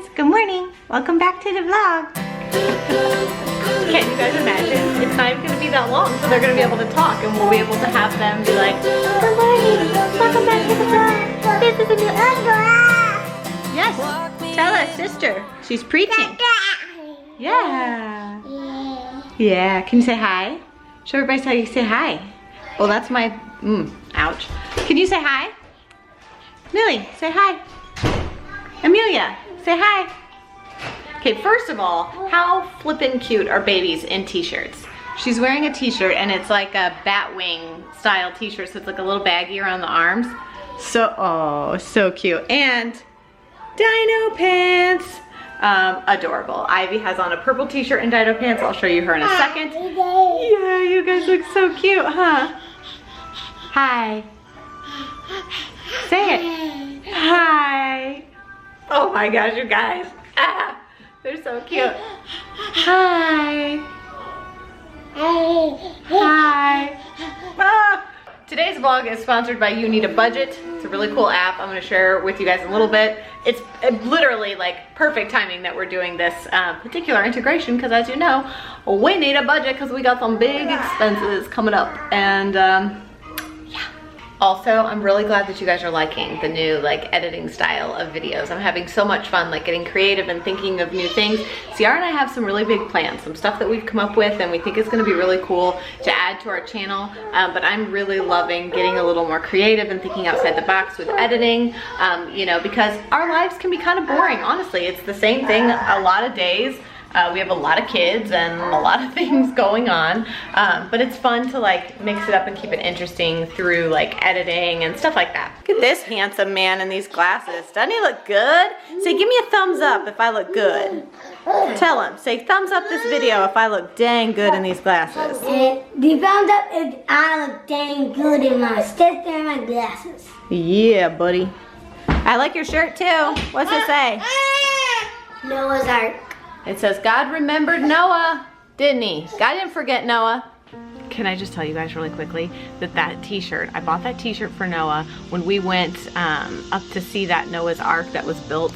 friends, good morning. Welcome back to the vlog. Can you guys imagine? It's not even going to be that long, so they're going to be able to talk and we'll be able to have them be like, good morning, welcome back to the vlog. This is a new Yes, tell us, sister. She's preaching. Yeah. Yeah, can you say hi? Show everybody how you say hi. Well, that's my, ouch. Can you say hi? Millie, say hi. Amelia, say hi. Okay, first of all, how flippin' cute are babies in t-shirts? She's wearing a t-shirt and it's like a bat wing style t-shirt, so it's like a little baggy around the arms. So, oh, so cute. And dino pants. Adorable. Ivy has on a purple t-shirt and dino pants. I'll show you her in a second. Yeah, you guys look so cute, huh? Hi. Say it. Hi. Oh my gosh, you guys. Ah, they're so cute. Hi. Hi. Ah. Today's vlog is sponsored by You Need a Budget. It's a really cool app. I'm gonna share with you guys a little bit. It's literally like perfect timing that we're doing this particular integration because, as you know, we need a budget because we got some big expenses coming up. And yeah. Also, I'm really glad that you guys are liking the new like editing style of videos. I'm having so much fun like getting creative and thinking of new things. Ciara and I have some really big plans, some stuff that we've come up with and we think it's gonna be really cool to add to our channel. But I'm really loving getting a little more creative and thinking outside the box with editing, you know, because our lives can be kind of boring, honestly. It's the same thing a lot of days. We have a lot of kids and a lot of things going on, but it's fun to like mix it up and keep it interesting through like editing and stuff like that. Look at this handsome man in these glasses. Doesn't he look good? Say, give me a thumbs up if I look good. Tell him, say thumbs up this video if I look dang good in these glasses. The thumbs up if I look dang good in my sticker and my glasses. Yeah, buddy. I like your shirt too. What's it say? Noah's Ark. It says, God remembered Noah, didn't he? God didn't forget Noah. Can I just tell you guys really quickly that that t-shirt, I bought that t-shirt for Noah when we went up to see that Noah's Ark that was built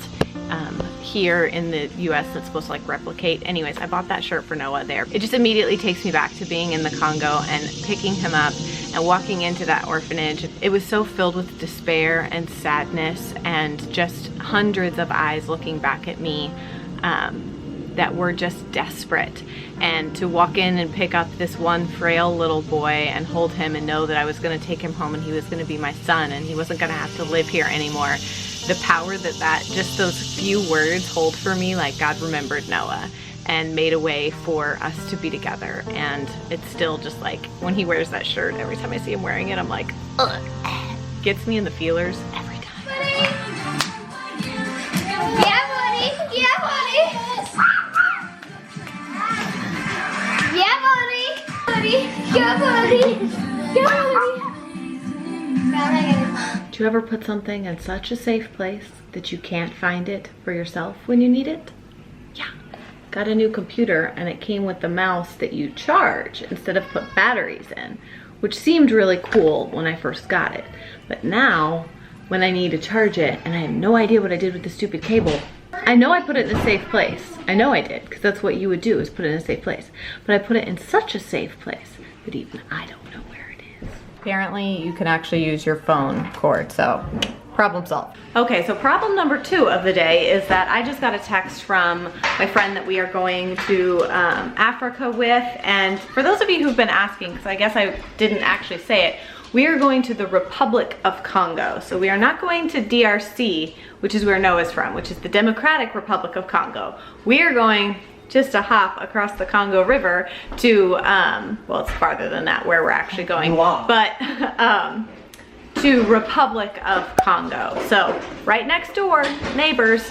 here in the US that's supposed to like replicate. Anyways, I bought that shirt for Noah there. It just immediately takes me back to being in the Congo and picking him up and walking into that orphanage. It was so filled with despair and sadness and just hundreds of eyes looking back at me. That were just desperate, and to walk in and pick up this one frail little boy and hold him and know that I was going to take him home and he was going to be my son and he wasn't going to have to live here anymore. The power that just those few words hold for me, like God remembered Noah and made a way for us to be together. And it's still just like when he wears that shirt, every time I see him wearing it, I'm like, ugh. Gets me in the feelers every time. Yeah, buddy. Yeah, buddy. Yeah, buddy. Buddy. Yeah, buddy. Yeah, buddy. Do you ever put something in such a safe place that you can't find it for yourself when you need it? Yeah. Got a new computer and it came with the mouse that you charge instead of put batteries in, which seemed really cool when I first got it. But now, when I need to charge it and I have no idea what I did with the stupid cable, I know I put it in a safe place. I know I did, because that's what you would do, is put it in a safe place. But I put it in such a safe place that even I don't know where it is. Apparently, you can actually use your phone cord, so problem solved. Okay, so problem number 2 of the day is that I just got a text from my friend that we are going to Africa with. And for those of you who've been asking, because I guess I didn't actually say it, we are going to the Republic of Congo. So we are not going to DRC, which is where Noah's from, which is the Democratic Republic of Congo. We are going just a hop across the Congo River to, well, it's farther than that where we're actually going, but to Republic of Congo. So right next door, neighbors,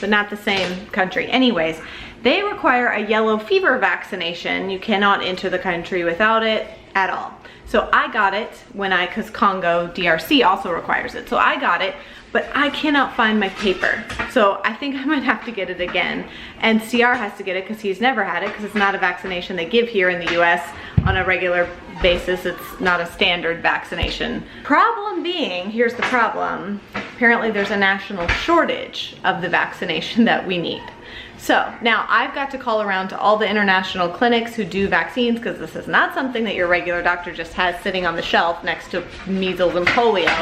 but not the same country. Anyways, they require a yellow fever vaccination. You cannot enter the country without it at all. So I got it because Congo, DRC also requires it. So I got it, but I cannot find my paper. So I think I might have to get it again. And CR has to get it because he's never had it because it's not a vaccination they give here in the US on a regular basis. It's not a standard vaccination. Problem being, here's the problem. apparently there's a national shortage of the vaccination that we need. So now I've got to call around to all the international clinics who do vaccines, because this is not something that your regular doctor just has sitting on the shelf next to measles and polio.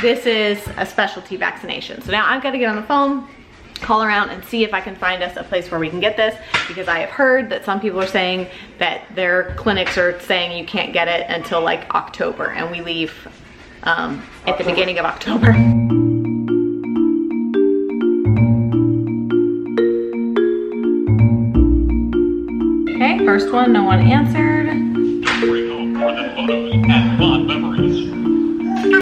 This is a specialty vaccination. So now I've got to get on the phone, call around and see if I can find us a place where we can get this, because I have heard that some people are saying that their clinics are saying you can't get it until like October, and we leave at the beginning of October. Okay, first one, no one answered. More than photos and fond memories.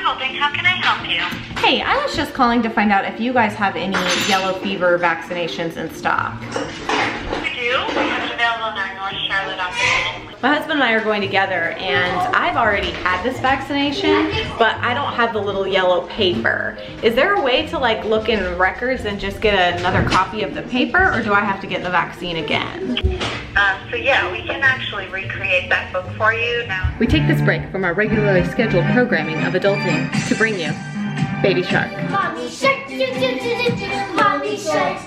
Holding, how can I help you? Hey, I was just calling to find out if you guys have any yellow fever vaccinations in stock. We do. We have it available in our North Charlotte office. My husband and I are going together, and I've already had this vaccination, but I don't have the little yellow paper. Is there a way to like look in records and just get another copy of the paper, or do I have to get the vaccine again? So yeah, we can actually recreate that book for you now. We take this break from our regularly scheduled programming of adulting to bring you Baby Shark. Mommy shark, do, do, do, do, do. Mommy shark.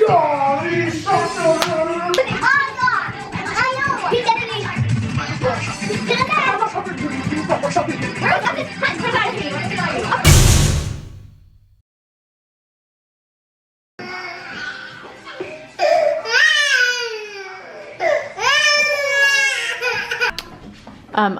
Daddy shark. Oh God! I know. He's getting me.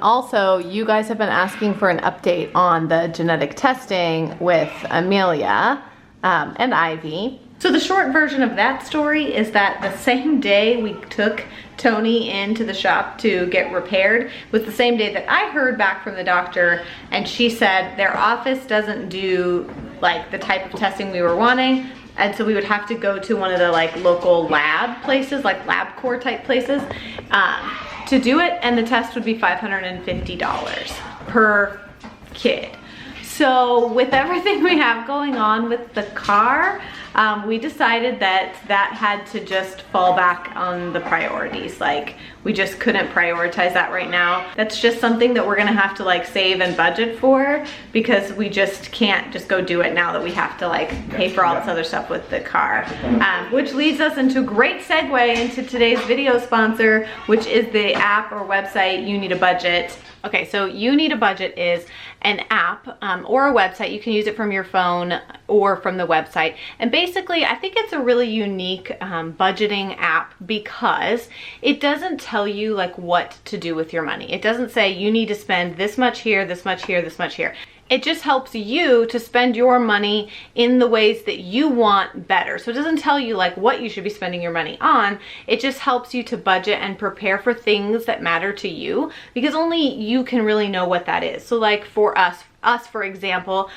Also, you guys have been asking for an update on the genetic testing with Amelia and Ivy. So the short version of that story is that the same day we took Tony into the shop to get repaired was the same day that I heard back from the doctor, and she said their office doesn't do like the type of testing we were wanting, and so we would have to go to one of the like local lab places, like LabCorp type places, to do it, and the test would be $550 per kid. So with everything we have going on with the car, we decided that that had to just fall back on the priorities. Like, we just couldn't prioritize that right now. That's just something that we're gonna have to like save and budget for, because we just can't just go do it now that we have to like pay for all this other stuff with the car. Which leads us into a great segue into today's video sponsor, which is the app or website You Need a Budget. Okay, so You Need a Budget is an app or a website. You can use it from your phone or from the website. And basically, I think it's a really unique budgeting app, because it doesn't tell you like what to do with your money. It doesn't say you need to spend this much here, this much here, this much here. It just helps you to spend your money in the ways that you want better. So it doesn't tell you like what you should be spending your money on. It just helps you to budget and prepare for things that matter to you, because only you can really know what that is. So like for us, for example,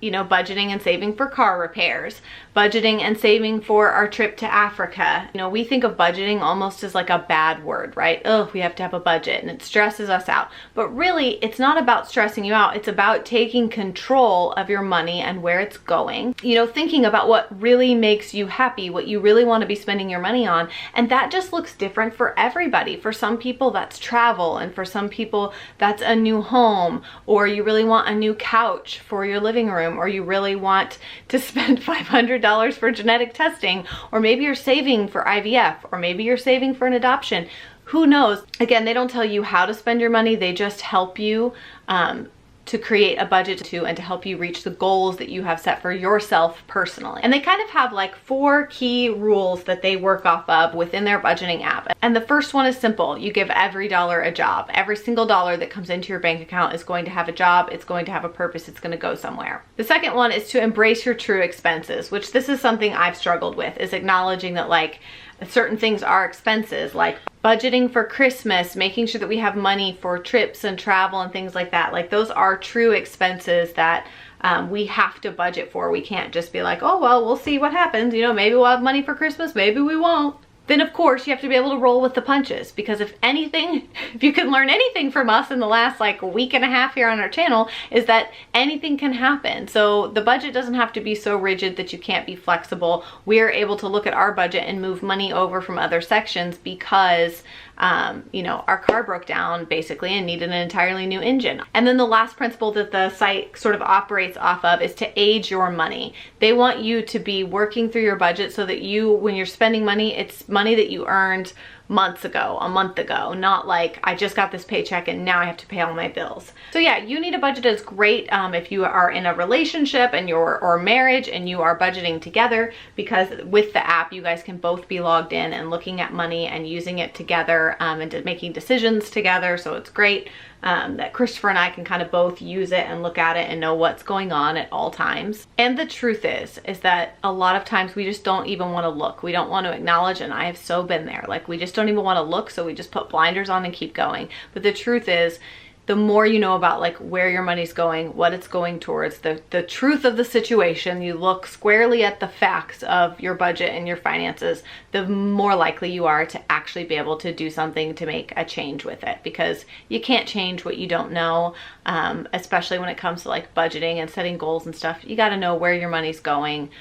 you know, budgeting and saving for car repairs, budgeting and saving for our trip to Africa. You know, we think of budgeting almost as like a bad word, right? Oh, we have to have a budget, and it stresses us out. But really, it's not about stressing you out. It's about taking control of your money and where it's going. You know, thinking about what really makes you happy, what you really want to be spending your money on. And that just looks different for everybody. For some people, that's travel. And for some people, that's a new home, or you really want a new couch for your living room, or you really want to spend $500 for genetic testing, or maybe you're saving for IVF, or maybe you're saving for an adoption. Who knows? Again, they don't tell you how to spend your money. They just help you to create a budget and to help you reach the goals that you have set for yourself personally. And they kind of have like 4 key rules that they work off of within their budgeting app. And the first one is simple. You give every dollar a job. Every single dollar that comes into your bank account is going to have a job. It's going to have a purpose. It's going to go somewhere. The second one is to embrace your true expenses, which this is something I've struggled with, is acknowledging that like certain things are expenses, like budgeting for Christmas, making sure that we have money for trips and travel and things like that. Like, those are true expenses that we have to budget for. We can't just be like, oh, well, we'll see what happens. You know, maybe we'll have money for Christmas, maybe we won't. then of course you have to be able to roll with the punches, because if you can learn anything from us in the last like week and a half here on our channel, is that anything can happen. So the budget doesn't have to be so rigid that you can't be flexible. We're able to look at our budget and move money over from other sections because you know, our car broke down basically and needed an entirely new engine. And then the last principle that the site sort of operates off of is to age your money. They want you to be working through your budget so that you, when you're spending money, it's money that you earned months ago, a month ago, not like I just got this paycheck and now I have to pay all my bills. So yeah, you need a budget is great if you are in a relationship and or marriage and you are budgeting together, because with the app you guys can both be logged in and looking at money and using it together and making decisions together. So it's great that Christopher and I can kind of both use it and look at it and know what's going on at all times. And the truth is that a lot of times we just don't even want to look. We don't want to acknowledge, and I have so been there. Like, we just don't even want to look, so we just put blinders on and keep going. But the truth is, the more you know about like where your money's going, what it's going towards, the truth of the situation, you look squarely at the facts of your budget and your finances, the more likely you are to actually be able to do something to make a change with it, because you can't change what you don't know, especially when it comes to like budgeting and setting goals and stuff. You got to know where your money's going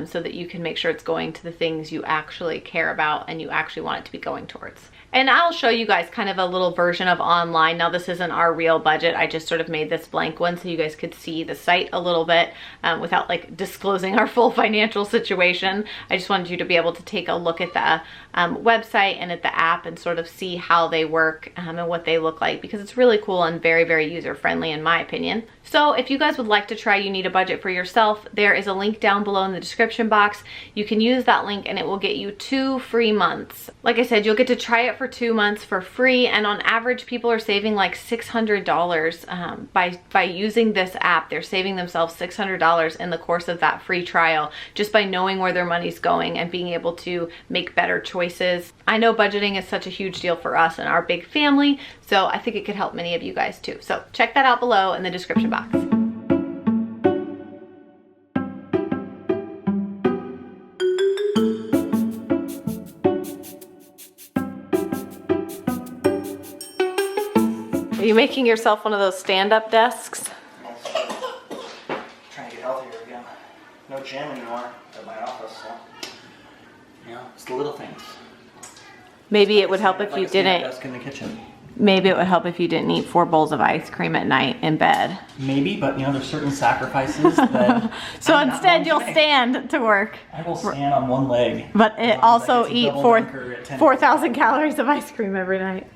so that you can make sure it's going to the things you actually care about and you actually want it to be going towards. And I'll show you guys kind of a little version of online. Now, this isn't our real budget. I just sort of made this blank one so you guys could see the site a little bit without like disclosing our full financial situation. I just wanted you to be able to take a look at the website and at the app and sort of see how they work and what they look like, because it's really cool and very, very user-friendly in my opinion. So if you guys would like to try You Need a Budget for yourself, there is a link down below in the description box. You can use that link and it will get you 2 free months. Like I said, you'll get to try it for 2 months for free, and on average people are saving like $600 by using this app. They're saving themselves $600 in the course of that free trial just by knowing where their money's going and being able to make better choices. I know budgeting is such a huge deal for us and our big family, so I think it could help many of you guys too. So check that out below in the description box. Are you making yourself one of those stand-up desks? Trying to get healthier again. No gym anymore at my office, so you know, it's the little things. Maybe it would help if you didn't. Desk in the kitchen. Maybe it would help if you didn't eat 4 bowls of ice cream at night in bed. Maybe, but you know, there's certain sacrifices that. So instead, you'll stand to work. I will stand on one leg. But it also eat 4,000 calories of ice cream every night.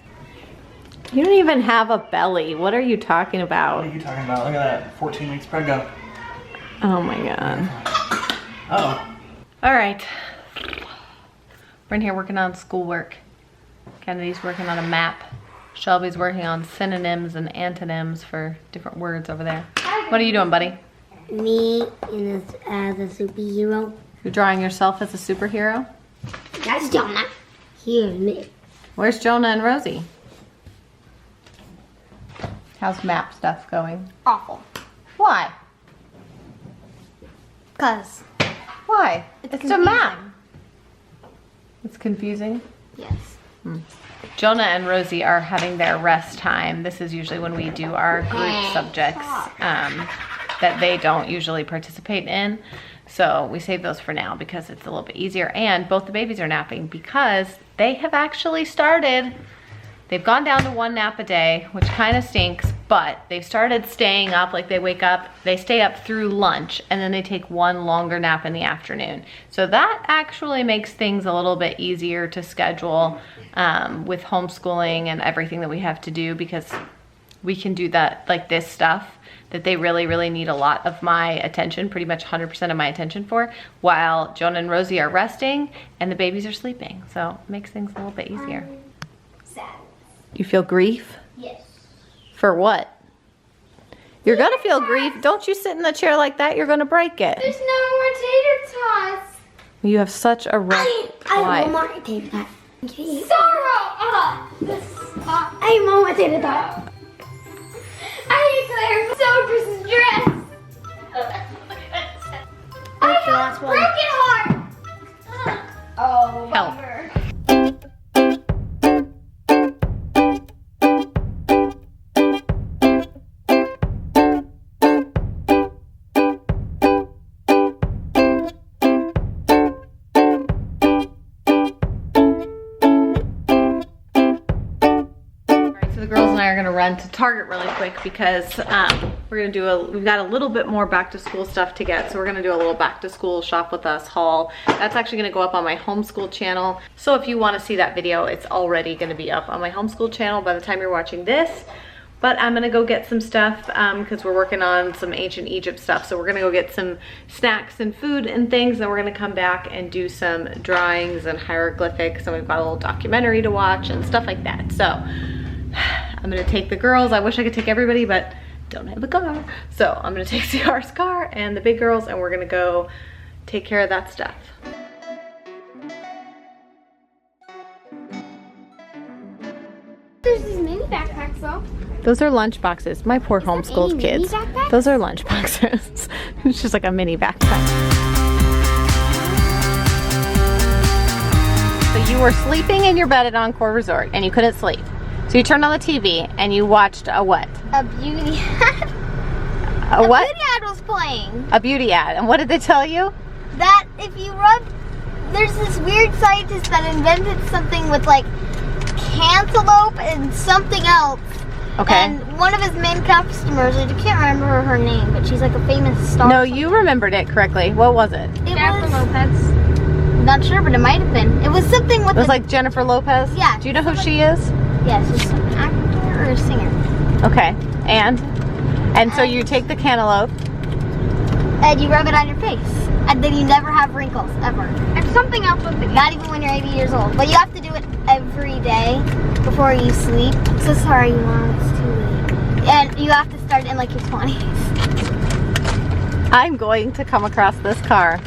You don't even have a belly. What are you talking about? What are you talking about? Look at that. 14 weeks pregnant. Oh my god. Oh. All right. We're in here working on schoolwork. Kennedy's working on a map. Shelby's working on synonyms and antonyms for different words over there. What are you doing, buddy? Me as a superhero. You're drawing yourself as a superhero? That's Jonah. Here's me. Where's Jonah and Rosie? How's map stuff going? Awful. Why? Cause Why? It's a confusing. map. It's confusing? Yes. Jonah and Rosie are having their rest time. This is usually when we do our group subjects that they don't usually participate in. So we save those for now because it's a little bit easier. And both the babies are napping because they have actually started. They've gone down to 1 nap a day, which kind of stinks, but they've started staying up. Like, they wake up, they stay up through lunch, and then they take 1 longer nap in the afternoon. So that actually makes things a little bit easier to schedule with homeschooling and everything that we have to do, because we can do that, like this stuff that they really, really need a lot of my attention, pretty much 100% of my attention for, while Jonah and Rosie are resting and the babies are sleeping. So it makes things a little bit easier. Sad. You feel grief? Yes. For what? You're gonna feel grief. Don't you sit in the chair like that, you're gonna break it. There's no more tater tots. You have such a rough I life. want more tater tots. Sorrow. I want more tater tots. I declare so distressed. I have broken heart. Oh, Help. bummer. I are gonna run to Target really quick because we're gonna do we've got a little bit more back to school stuff to get. So we're gonna do a little back to school shop with us haul. That's actually gonna go up on my homeschool channel. So if you wanna see that video, it's already gonna be up on my homeschool channel by the time you're watching this. But I'm gonna go get some stuff because we're working on some ancient Egypt stuff. So we're gonna go get some snacks and food and things. Then we're gonna come back and do some drawings and hieroglyphics. And we've got a little documentary to watch and stuff like that. So I'm gonna take the girls. I wish I could take everybody, but don't have a car. So I'm gonna take CR's car and the big girls, and we're gonna go take care of that stuff. There's these mini backpacks though. Those are lunch boxes. My poor homeschooled any kids. mini backpacks? Those are lunch boxes. It's just like a mini backpack. So you were sleeping in your bed at Encore Resort and you couldn't sleep. So you turned on the TV and you watched a what? A beauty ad. A what? A beauty ad was playing. A beauty ad. And what did they tell you? That if you rub, there's this weird scientist that invented something with like cantaloupe and something else. Okay. And one of his main customers, I can't remember her name, but she's like a famous star. No, you remembered it correctly. What was it? Jennifer Lopez. Not sure, but it might have been. It was something with. It was like Jennifer Lopez? Yeah. Do you know who she is? Yes, she's an actor or a singer. Okay. And so you take the cantaloupe. And you rub it on your face. And then you never have wrinkles, ever. And something else with it. Not even when you're 80 years old. But you have to do it every day before you sleep. So sorry, Mom, it's too late. And you have to start in like your 20s. I'm going to come across this car.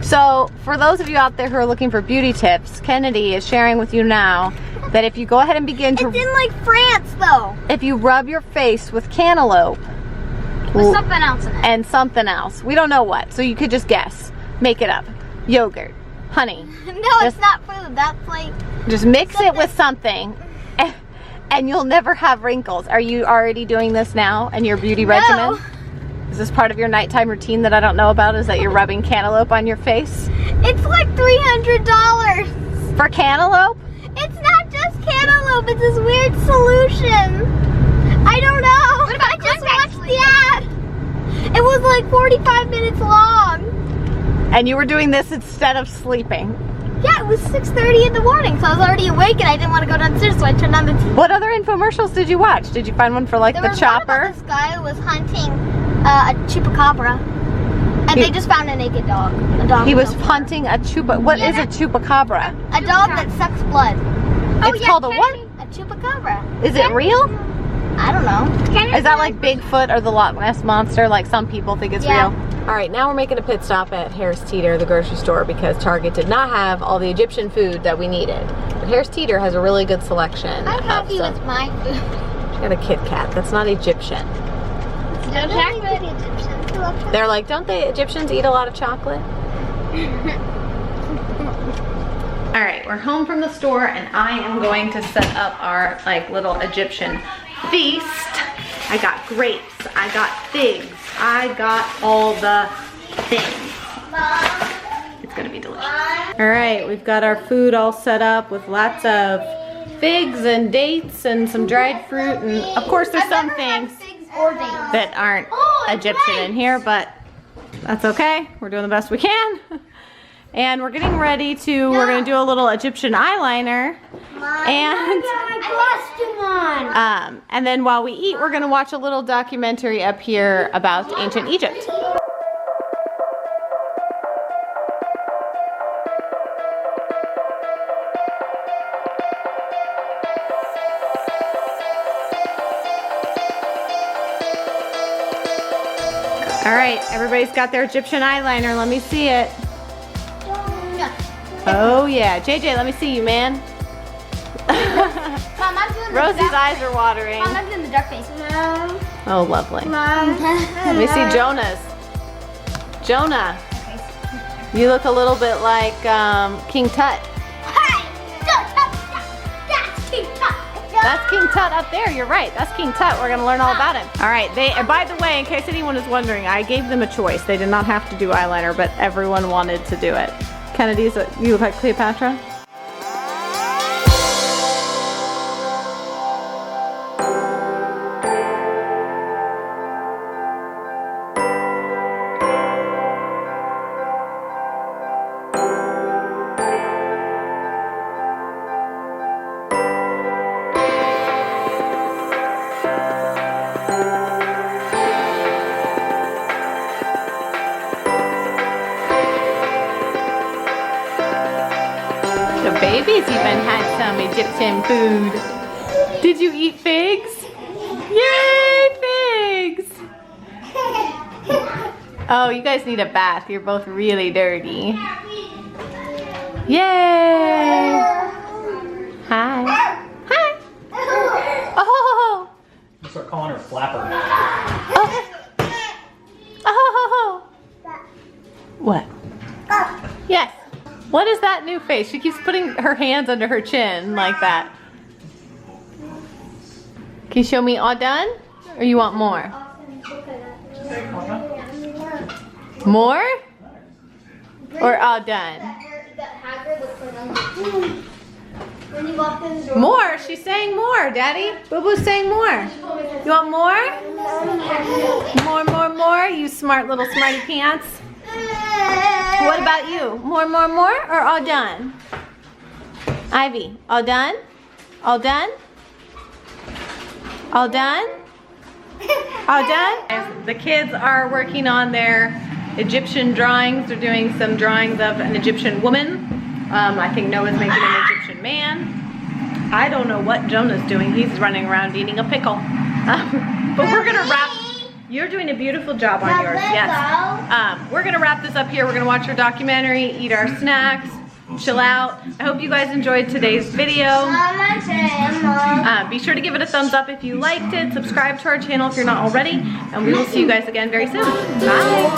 So for those of you out there who are looking for beauty tips, Kennedy is sharing with you now that if you go ahead and begin to... It's in like France though. If you rub your face with cantaloupe... With something else in it. And something else. We don't know what, so you could just guess. Make it up. Yogurt. Honey. No, it's not food. That's like... Just mix it with something. And you'll never have wrinkles. Are you already doing this now in your beauty regimen? Is this part of your nighttime routine that I don't know about? Is that you're rubbing cantaloupe on your face? It's like $300. For cantaloupe? It's not just cantaloupe. It's this weird solution. I don't know. What about I just watched the ad. It was like 45 minutes long. And you were doing this instead of sleeping? Yeah, it was 6:30 in the morning, so I was already awake and I didn't want to go downstairs, so I turned on the TV. What other infomercials did you watch? Did you find one for like There the was chopper? One about this guy who was hunting a chupacabra, and they just found a naked dog. A dog. He was killed. hunting a chupa. What is a chupacabra? A dog that sucks blood. It's called a what? A chupacabra. Is it real? I don't know. Is that like Bigfoot or the Loch Ness Monster? Like some people think it's Yeah. real? All right, now we're making a pit stop at Harris Teeter, the grocery store, because Target did not have all the Egyptian food that we needed. But Harris Teeter has a really good selection. I'm happy of with stuff. my food. She got a Kit Kat. That's not Egyptian. No chocolate. Egyptians who love chocolate. They're like, don't the Egyptians eat a lot of chocolate? All right, we're home from the store and I am going to set up our like little Egyptian feast. I got grapes, I got figs, I got all the things. It's gonna be delicious. All right, we've got our food all set up with lots of figs and dates and some dried fruit, and of course there's some things that aren't Egyptian in here, but that's okay. We're doing the best we can. And we're getting ready to, we're gonna do a little Egyptian eyeliner. And then while we eat, we're gonna watch a little documentary up here about ancient Egypt. All right, everybody's got their Egyptian eyeliner. Let me see it. Oh yeah, JJ, let me see you, man. Mom, I'm doing the Rosie's eyes are watering. Mom, I'm doing the dark face. Mom. Oh, lovely. Mom. Let me see Jonah's. Jonah, you look a little bit like King Tut. Hey, don't touch that. That's King Tut. That's King Tut up there. You're right. That's King Tut. We're gonna learn all about him. All right. By the way, in case anyone is wondering, I gave them a choice. They did not have to do eyeliner, but everyone wanted to do it. Kennedy, you look like Cleopatra. The babies even had some Egyptian food. Did you eat figs? Yay, figs! Oh, you guys need a bath. You're both really dirty. Yay! Hi. Hi. Oh. You start calling her Flapper. Oh. Oh. What? Yes. What is that new face? She keeps putting her hands under her chin like that. Can you show me all done? Or you want more? More? Or all done? More? She's saying more, Daddy. Boo Boo's saying more. You want more? More, more, more? You smart little smarty pants. What about you? More, or all done? Ivy, all done? All done? All done? All done? The kids are working on their Egyptian drawings. They're doing some drawings of an Egyptian woman. I think Noah's making an Egyptian man. I don't know what Jonah's doing. He's running around eating a pickle. But we're gonna wrap. You're doing a beautiful job on yours. Yes. We're gonna wrap this up here. We're gonna watch our documentary, eat our snacks, chill out. I hope you guys enjoyed today's video. Be sure to give it a thumbs up if you liked it. Subscribe to our channel if you're not already. And we will see you guys again very soon. Bye.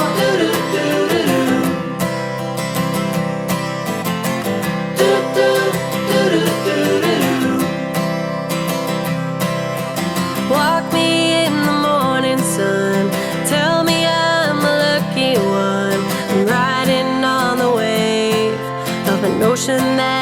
Walk me in the morning sun. Tell me I'm a lucky one. I'm riding on the wave of an ocean that